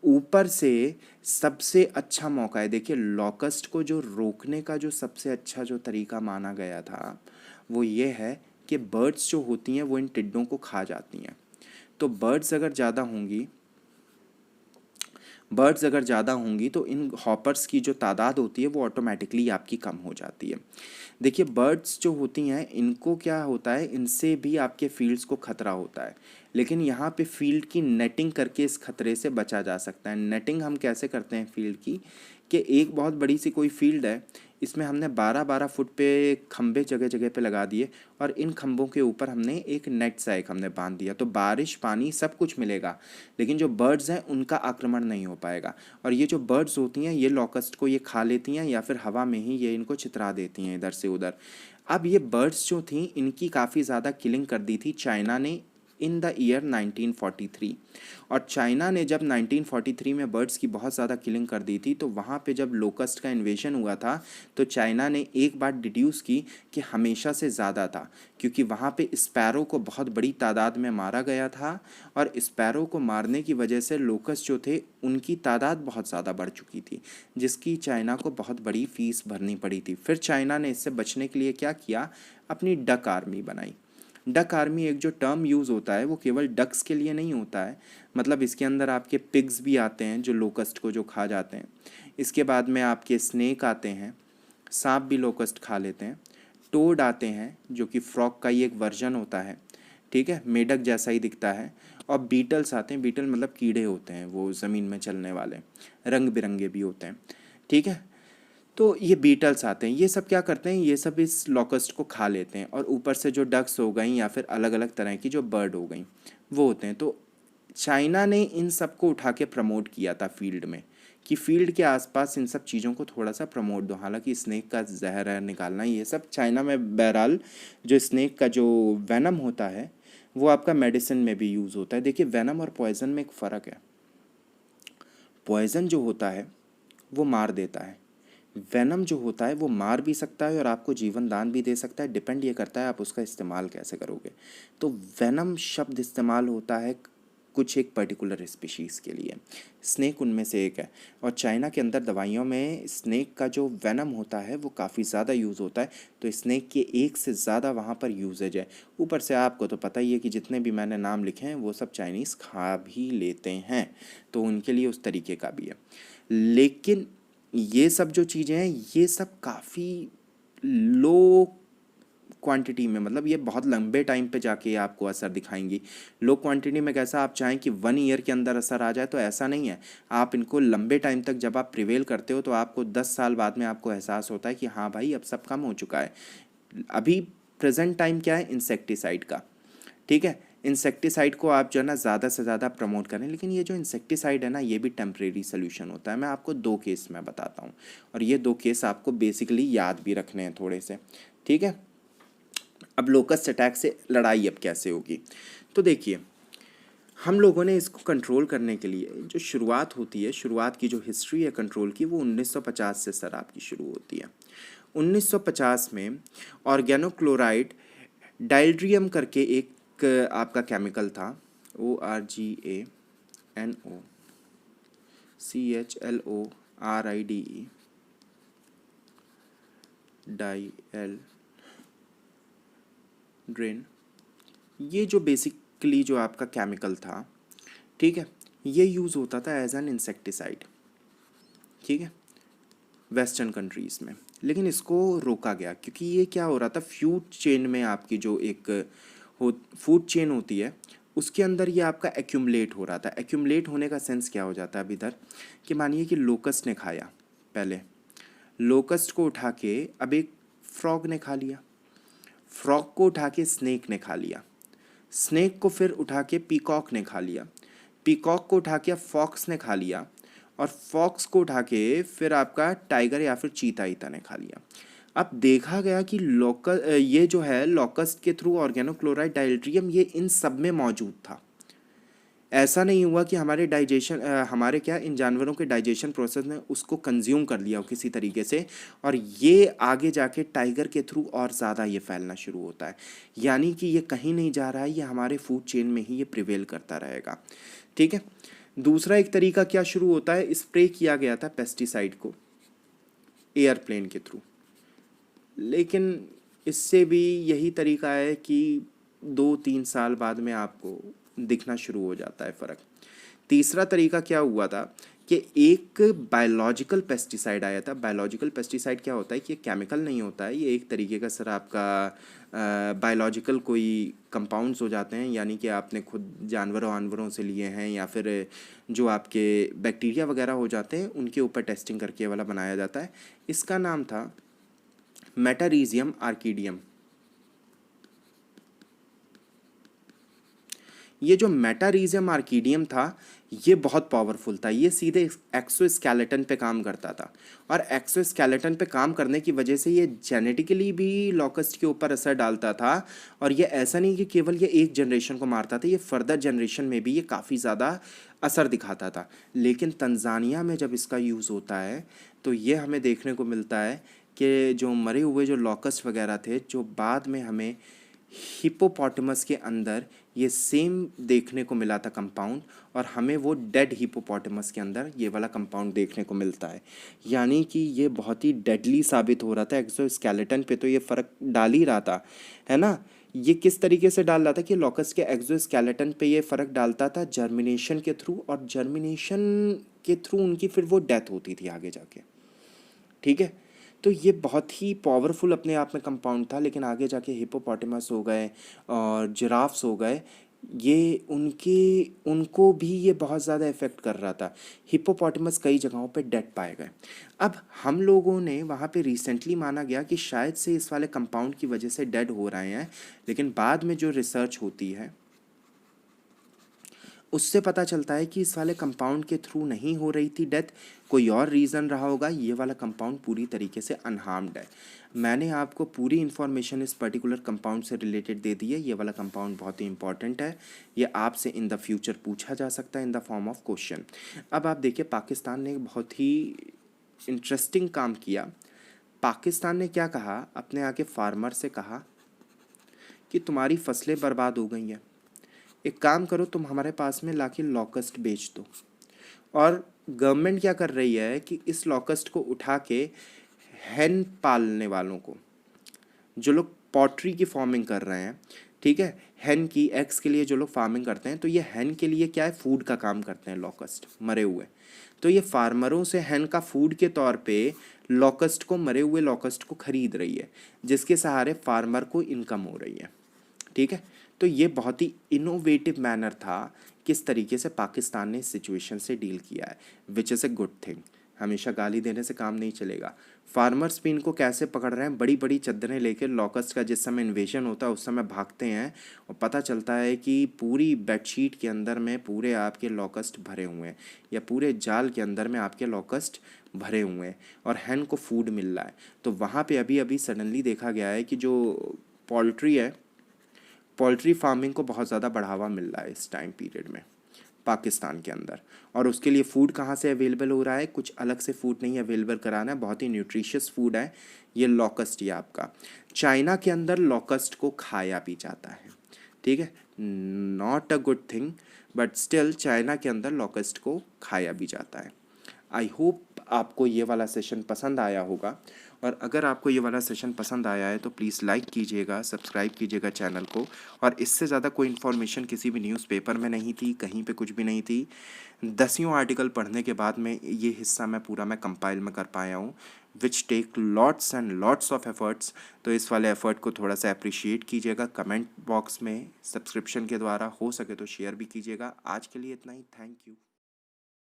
ऊपर से सबसे अच्छा मौका है, देखिए लॉकस्ट को जो रोकने का जो सबसे अच्छा जो तरीका माना गया था वो ये है कि बर्ड्स जो होती हैं वो इन टिड्डों को खा जाती हैं। तो बर्ड्स अगर ज़्यादा होंगी तो इन हॉपर्स की जो तादाद होती है वो ऑटोमेटिकली आपकी कम हो जाती है। देखिए, बर्ड्स जो होती हैं इनको क्या होता है, इनसे भी आपके फील्ड्स को खतरा होता है, लेकिन यहाँ पे फील्ड की नेटिंग करके इस खतरे से बचा जा सकता है। नेटिंग हम कैसे करते हैं फील्ड की, कि एक बहुत बड़ी सी कोई फील्ड है, इसमें हमने 12-12 फुट पे खंबे जगह जगह पे लगा दिए, और इन खंभों के ऊपर हमने एक नेट सा एक हमने बांध दिया, तो बारिश पानी सब कुछ मिलेगा, लेकिन जो बर्ड्स हैं उनका आक्रमण नहीं हो पाएगा। और ये जो बर्ड्स होती हैं ये लॉकस्ट को ये खा लेती हैं, या फिर हवा में ही ये इनको चितरा देती हैं इधर से उधर। अब ये बर्ड्स जो थी इनकी काफ़ी ज़्यादा किलिंग कर दी थी चाइना ने इन द ईयर 1943। और चाइना ने जब 1943 में बर्ड्स की बहुत ज़्यादा किलिंग कर दी थी, तो वहाँ पे जब लोकस्ट का इन्वेजन हुआ था तो चाइना ने एक बात डिड्यूस की कि हमेशा से ज़्यादा था, क्योंकि वहाँ पे स्पैरो को बहुत बड़ी तादाद में मारा गया था, और स्पैरो को मारने की वजह से लोकस्ट जो थे उनकी तादाद बहुत ज़्यादा बढ़ चुकी थी, जिसकी चाइना को बहुत बड़ी फ़ीस भरनी पड़ी थी। फिर चाइना ने इससे बचने के लिए क्या किया, अपनी डक आर्मी बनाई। डक आर्मी एक जो टर्म यूज़ होता है वो केवल डक्स के लिए नहीं होता है, मतलब इसके अंदर आपके पिग्स भी आते हैं जो लोकस्ट को जो खा जाते हैं, इसके बाद में आपके स्नेक आते हैं, सांप भी लोकस्ट खा लेते हैं, टोड आते हैं जो कि फ्रॉग का ही एक वर्जन होता है, ठीक है, मेढक जैसा ही दिखता है, और बीटल्स आते हैं। बीटल मतलब कीड़े होते हैं वो ज़मीन में चलने वाले, रंग बिरंगे भी होते हैं। ठीक है, तो ये बीटल्स आते हैं, ये सब क्या करते हैं, ये सब इस लॉकस्ट को खा लेते हैं, और ऊपर से जो डक्स हो गई या फिर अलग अलग तरह की जो बर्ड हो गई वो होते हैं। तो चाइना ने इन सब को उठा के प्रमोट किया था फील्ड में, कि फील्ड के आसपास इन सब चीज़ों को थोड़ा सा प्रमोट दो। हालांकि स्नेक का जहर है निकालना ये सब चाइना में, बहरहाल जो स्नेक का जो वेनम होता है वो आपका मेडिसिन में भी यूज़ होता है। देखिए, वेनम और पॉइज़न में एक फ़र्क है। पॉइज़न जो होता है वो मार देता है, वेनम जो होता है वो मार भी सकता है और आपको जीवन दान भी दे सकता है, डिपेंड ये करता है आप उसका इस्तेमाल कैसे करोगे। तो वेनम शब्द इस्तेमाल होता है कुछ एक पर्टिकुलर स्पीशीज़ के लिए, स्नेक उनमें से एक है। और चाइना के अंदर दवाइयों में स्नेक का जो वेनम होता है वो काफ़ी ज़्यादा यूज़ होता है, तो स्नेक के एक से ज़्यादा वहाँ पर यूजेज है। ऊपर से आपको तो पता ही है कि जितने भी मैंने नाम लिखे हैं वो सब चाइनीज़ खा भी लेते हैं, तो उनके लिए उस तरीके का भी है। लेकिन ये सब जो चीज़ें हैं ये सब काफ़ी लो क्वांटिटी में, मतलब ये बहुत लंबे टाइम पे जाके आपको असर दिखाएंगी। लो क्वांटिटी में कैसा, आप चाहें कि 1 ईयर के अंदर असर आ जाए, तो ऐसा नहीं है। आप इनको लंबे टाइम तक जब आप प्रिवेल करते हो तो आपको 10 साल बाद में आपको एहसास होता है कि हाँ भाई अब सब कम हो चुका है। अभी प्रेजेंट टाइम क्या है, इंसेक्टिसाइड का, ठीक है। इंसेक्टिसाइड को आप जो है ना ज़्यादा से ज़्यादा प्रमोट करें, लेकिन ये जो इंसेक्टिसाइड है ना, ये भी टेम्परेरी सोल्यूशन होता है। मैं आपको 2 केस मैं बताता हूँ, और ये 2 केस आपको बेसिकली याद भी रखने हैं थोड़े से, ठीक है। अब लोकस्ट अटैक से लड़ाई अब कैसे होगी, तो देखिए हम लोगों ने इसको कंट्रोल करने के लिए जो शुरुआत होती है, शुरुआत की जो हिस्ट्री है कंट्रोल की, वो 1950 से सर आपकी शुरू होती है। 1950 में ऑर्गेनोक्लोराइड डाइल्ड्रियम करके एक आपका केमिकल था, ORGANOCHLORIDE, डाइएल्ड्रिन। ये जो बेसिकली जो आपका केमिकल था, ठीक है, ये यूज़ होता था एज एन इंसेक्टिसाइड, ठीक है, वेस्टर्न कंट्रीज़ में। लेकिन इसको रोका गया क्योंकि ये क्या हो रहा था, फूड चेन में आपकी जो एक फूड चेन होती है उसके अंदर ये आपका एक्यूमुलेट हो रहा था। एक्यूमुलेट होने का सेंस क्या हो जाता है अब इधर, कि मानिए कि लोकस्ट ने खाया, पहले लोकस्ट को उठा के अब एक फ्रॉग ने खा लिया, फ्रॉग को उठा के स्नेक ने खा लिया, स्नेक को फिर उठा के पीकॉक ने खा लिया, पीकॉक को उठा के फॉक्स ने खा लिया, और फॉक्स को उठा के फिर आपका टाइगर या फिर चीता ईता ने खा लिया। अब देखा गया कि ये जो है लॉकस्ट के थ्रू ऑर्गेनोक्लोराइड डाइल्ड्रियम ये इन सब में मौजूद था। ऐसा नहीं हुआ कि हमारे हमारे क्या इन जानवरों के डाइजेशन प्रोसेस ने उसको कंज्यूम कर लिया हो किसी तरीके से, और ये आगे जाके टाइगर के थ्रू और ज़्यादा ये फैलना शुरू होता है। यानी कि ये कहीं नहीं जा रहा है, ये हमारे फूड चेन में ही ये प्रिवेल करता रहेगा, ठीक है। दूसरा एक तरीका क्या शुरू होता है, स्प्रे किया गया था पेस्टिसाइड को एयरप्लेन के थ्रू, लेकिन इससे भी यही तरीका है कि 2-3 साल बाद में आपको दिखना शुरू हो जाता है फ़र्क। तीसरा तरीका क्या हुआ था कि एक बायोलॉजिकल पेस्टिसाइड आया था। बायोलॉजिकल पेस्टिसाइड क्या होता है कि ये केमिकल नहीं होता है, ये एक तरीके का सर आपका बायोलॉजिकल कोई कंपाउंड्स हो जाते हैं, यानी कि आपने खुद जानवरों से लिए हैं, या फिर जो आपके बैक्टीरिया वगैरह हो जाते हैं उनके ऊपर टेस्टिंग करके वाला बनाया जाता है। इसका नाम था मेटारीजियम आर्किडियम। ये जो मेटारीजियम आर्किडियम था ये बहुत पावरफुल था, ये सीधे एक्सोस्केलेटन पे काम करता था, और एक्सोस्केलेटन पे काम करने की वजह से ये जेनेटिकली भी लॉकस्ट के ऊपर असर डालता था। और ये ऐसा नहीं कि केवल ये एक जनरेशन को मारता था, ये फर्दर जनरेशन में भी ये काफ़ी ज़्यादा असर दिखाता था। लेकिन तंजानिया में जब इसका यूज़ होता है तो ये हमें देखने को मिलता है कि जो मरे हुए जो लॉकस्ट वगैरह थे, जो बाद में हमें हिपोपोटामस के अंदर ये सेम देखने को मिला था कंपाउंड, और हमें वो डेड हिपोपोटामस के अंदर ये वाला कंपाउंड देखने को मिलता है। यानी कि ये बहुत ही डेडली साबित हो रहा था। एक्सोस्केलेटन पे तो ये फ़र्क डाल ही रहा था, है ना। ये किस तरीके से डाल रहा था कि लॉकस के एक्सोस्केलेटन पे ये फ़र्क डालता था जर्मिनेशन के थ्रू, और जर्मिनेशन के थ्रू उनकी फिर वो डेथ होती थी आगे जाके, ठीक है। तो ये बहुत ही पावरफुल अपने आप में कंपाउंड था, लेकिन आगे जाके हिपोपोटामस हो गए और जिराफ्स हो गए, ये उनको भी ये बहुत ज़्यादा इफ़ेक्ट कर रहा था। हिपोपोटामस कई जगहों पे डेड पाए गए। अब हम लोगों ने वहाँ पे रिसेंटली माना गया कि शायद से इस वाले कंपाउंड की वजह से डेड हो रहे हैं, लेकिन बाद में जो रिसर्च होती है उससे पता चलता है कि इस वाले कंपाउंड के थ्रू नहीं हो रही थी डेथ, कोई और रीज़न रहा होगा। ये वाला कंपाउंड पूरी तरीके से अनहार्म्ड है। मैंने आपको पूरी इन्फॉर्मेशन इस पर्टिकुलर कंपाउंड से रिलेटेड दे दी है। ये वाला कंपाउंड बहुत ही इंपॉर्टेंट है, ये आपसे इन द फ्यूचर पूछा जा सकता है in the form of question. अब आप देखिए पाकिस्तान ने एक बहुत ही इंटरेस्टिंग काम किया। पाकिस्तान ने क्या कहा, अपने आके फार्मर से कहा कि तुम्हारी फसलें बर्बाद हो गई हैं, एक काम करो तुम हमारे पास में लाके लॉकस्ट बेच दो। और गवर्नमेंट क्या कर रही है कि इस लॉकस्ट को उठा के हैन पालने वालों को, जो लोग पॉटरी की फार्मिंग कर रहे हैं, ठीक है। हैन की एग्स के लिए जो लोग फार्मिंग करते हैं, तो ये हैन के लिए क्या है, फूड का काम करते हैं लॉकस्ट, मरे हुए। तो ये फार्मरों से हैन का फूड के तौर पे लॉकस्ट को, मरे हुए लॉकस्ट को खरीद रही है, जिसके सहारे फार्मर को इनकम हो रही है। ठीक है। तो ये बहुत ही इनोवेटिव मैनर था किस तरीके से पाकिस्तान ने इस सिचुएशन से डील किया है, which is a good thing. हमेशा गाली देने से काम नहीं चलेगा। फार्मर्स भी इनको कैसे पकड़ रहे हैं, बड़ी बड़ी चद्दरें लेकर लॉकस्ट का जिस समय इन्वेजन होता है उस समय भागते हैं, और पता चलता है कि पूरी बेडशीट के अंदर में पूरे आपके लॉकस्ट भरे हुए हैं, या पूरे जाल के अंदर में आपके लॉकस्ट भरे हुए हैं, और हैन को फूड मिल रहा है। तो वहाँ पे अभी अभी सडनली देखा गया है कि जो पोल्ट्री है, पोल्ट्री फार्मिंग को बहुत ज़्यादा बढ़ावा मिल रहा है इस टाइम पीरियड में पाकिस्तान के अंदर। और उसके लिए फ़ूड कहाँ से अवेलेबल हो रहा है, कुछ अलग से फ़ूड नहीं अवेलेबल कराना है, बहुत ही न्यूट्रिशियस फूड है ये लॉकस्ट। ये आपका चाइना के अंदर लॉकस्ट को खाया भी जाता है। ठीक है, not a good thing, but still China के अंदर लॉकस्ट को खाया भी जाता है। आई होप आपको ये वाला सेशन पसंद आया होगा, और अगर आपको ये वाला सेशन पसंद आया है तो प्लीज़ लाइक कीजिएगा, सब्सक्राइब कीजिएगा चैनल को। और इससे ज़्यादा कोई इन्फॉर्मेशन किसी भी न्यूज़पेपर में नहीं थी, कहीं पे कुछ भी नहीं थी। 10वीं आर्टिकल पढ़ने के बाद में ये हिस्सा मैं कंपाइल में कर पाया हूँ, which take lots and lots of efforts. तो इस वाले एफर्ट को थोड़ा सा अप्रिशिएट कीजिएगा कमेंट बॉक्स में, सब्सक्रिप्शन के द्वारा, हो सके तो शेयर भी कीजिएगा। आज के लिए इतना ही, थैंक यू।